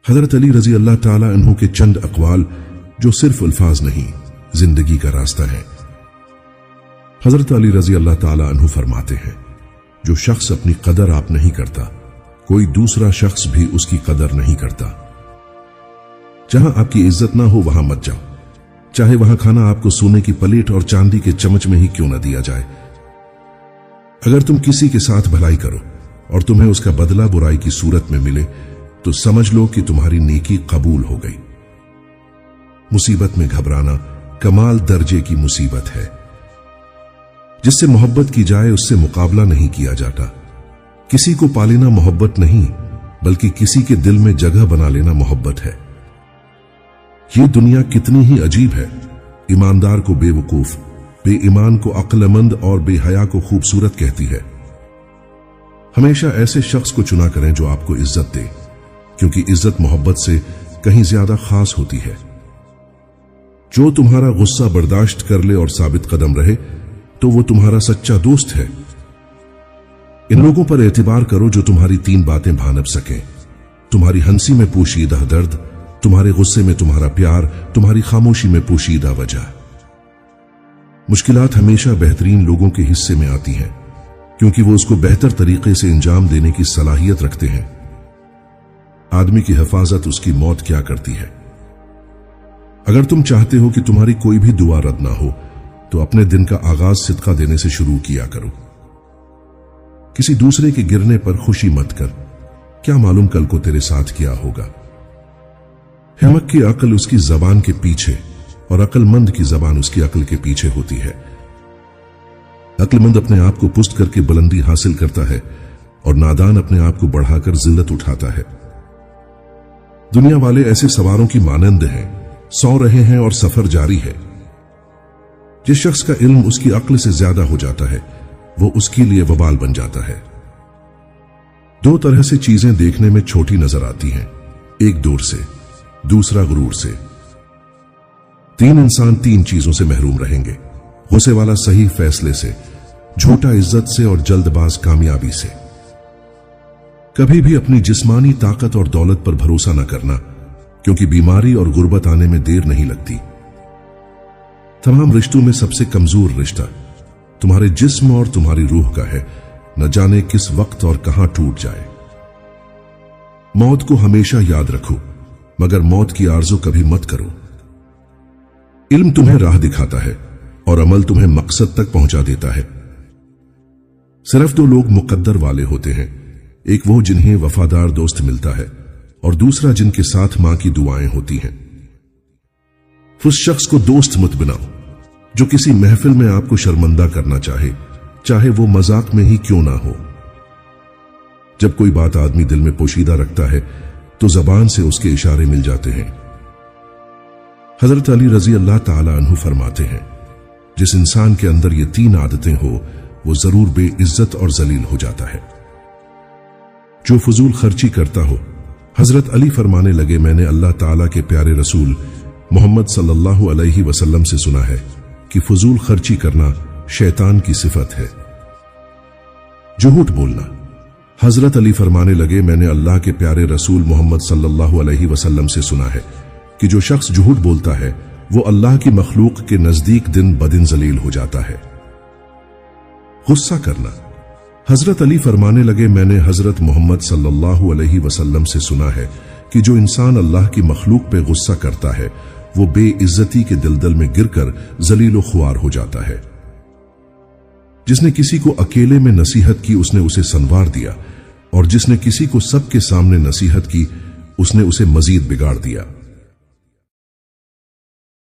हजरत अली रजी अल्लाह ताला अन्हु के चंद अक़वाल जो सिर्फ अल्फाज नहीं, जिंदगी का रास्ता है। हजरत अली रजी अल्लाह ताला अन्हु फरमाते हैं, जो शख्स अपनी कदर आप नहीं करता, कोई दूसरा शख्स भी उसकी कदर नहीं करता। जहां आपकी इज्जत ना हो वहां मत जाओ, चाहे वहां खाना आपको सोने की प्लेट और चांदी के चम्मच में ही क्यों न दिया जाए। अगर तुम किसी के साथ भलाई करो और तुम्हें उसका बदला बुराई की सूरत में मिले तो समझ लो कि तुम्हारी नेकी कबूल हो गई। मुसीबत में घबराना कमाल दर्जे की मुसीबत है। जिससे मोहब्बत की जाए उससे मुकाबला नहीं किया जाता। किसी को पा लेना मोहब्बत नहीं, बल्कि किसी के दिल में जगह बना लेना मोहब्बत है। ये दुनिया कितनी ही अजीब है। ईमानदार को बेवकूफ, बेईमान को अक्लमंद और बेहया को खूबसूरत कहती है। हमेशा ऐसे शख्स को चुना करें जो आपको इज्जत दे, क्योंकि इज्जत मोहब्बत से कहीं ज्यादा खास होती है। जो तुम्हारा गुस्सा बर्दाश्त कर ले और साबित कदम रहे तो वो तुम्हारा सच्चा दोस्त है। इन लोगों पर एतबार करो जो तुम्हारी तीन बातें भानप सकें, तुम्हारी हंसी में पोशीदा दर्द, तुम्हारे गुस्से में तुम्हारा प्यार, तुम्हारी खामोशी में पोशीदा वजह। मुश्किलात हमेशा बेहतरीन लोगों के हिस्से में आती हैं, क्योंकि वो उसको बेहतर तरीके से अंजाम देने की सलाहियत रखते हैं। आदमी की हिफाजत उसकी मौत क्या करती है। अगर तुम चाहते हो कि तुम्हारी कोई भी दुआ रद्द ना हो तो अपने दिन का आगाज सिदका देने से शुरू किया करो। किसी दूसरे के गिरने पर खुशी मत कर, क्या मालूम कल को तेरे साथ क्या होगा। हिम्मत की अकल उसकी जबान के पीछे और अक्लमंद की जबान उसकी अकल के पीछे होती है। अक्लमंद अपने आप को पुस्त करके बुलंदी हासिल करता है और नादान अपने आप को बढ़ाकर जिल्लत उठाता है। दुनिया वाले ऐसे सवारों की मानंद हैं, सौ रहे हैं और सफर जारी है। जिस शख्स का इल्म उसकी अक्ल से ज्यादा हो जाता है वो उसके लिए वबाल बन जाता है। दो तरह से चीजें देखने में छोटी नजर आती हैं, एक दूर से, दूसरा गुरूर से। तीन इंसान तीन चीजों से महरूम रहेंगे, गुस्से वाला सही फैसले से, झूठा इज्जत से और जल्दबाज कामयाबी से। कभी भी अपनी जिस्मानी ताकत और दौलत पर भरोसा न करना, क्योंकि बीमारी और गुर्बत आने में देर नहीं लगती। तमाम रिश्तों में सबसे कमजोर रिश्ता तुम्हारे जिस्म और तुम्हारी रूह का है, न जाने किस वक्त और कहां टूट जाए। मौत को हमेशा याद रखो, मगर मौत की आरज़ू कभी मत करो। इल्म तुम्हें राह दिखाता है और अमल तुम्हें मकसद तक पहुंचा देता है। सिर्फ दो लोग मुकद्दर वाले होते हैं, एक वो जिन्हें वफादार दोस्त मिलता है और दूसरा जिनके साथ मां की दुआएं होती हैं। उस शख्स को दोस्त मत बनाओ जो किसी महफिल में आपको शर्मिंदा करना चाहे, चाहे वो मजाक में ही क्यों ना हो। जब कोई बात आदमी दिल में पोशीदा रखता है तो जबान से उसके इशारे मिल जाते हैं। हजरत अली रजी अल्लाह ताला अन्हु फरमाते हैं, जिस इंसान के अंदर ये तीन आदतें हो वो जरूर बेइज्जत और जलील हो जाता है। जो फजूल खर्ची करता हो, हजरत अली फरमाने लगे, मैंने अल्लाह ताला के प्यारे रसूल मोहम्मद सल्लल्लाहु अलैहि वसल्लम से सुना है कि फजूल खर्ची करना शैतान की सिफत है। झूठ बोलना, हजरत अली फरमाने लगे, मैंने अल्लाह के प्यारे रसूल मोहम्मद सल्लल्लाहु अलैहि वसल्लम से सुना है कि जो शख्स झूठ बोलता है वो अल्लाह की मखलूक के नजदीक दिन बदिन जलील हो जाता है। गुस्सा करना, हजरत अली फरमाने लगे, मैंने हजरत मोहम्मद सल्लल्लाहु अलैहि वसल्लम से सुना है कि जो इंसान अल्लाह की मखलूक पे गुस्सा करता है वो बेइज्जती के दलदल में गिरकर जलील ख्वार हो जाता है। जिसने किसी को अकेले में नसीहत की उसने उसे संवार दिया, और जिसने किसी को सबके सामने नसीहत की उसने उसे मजीद बिगाड़ दिया।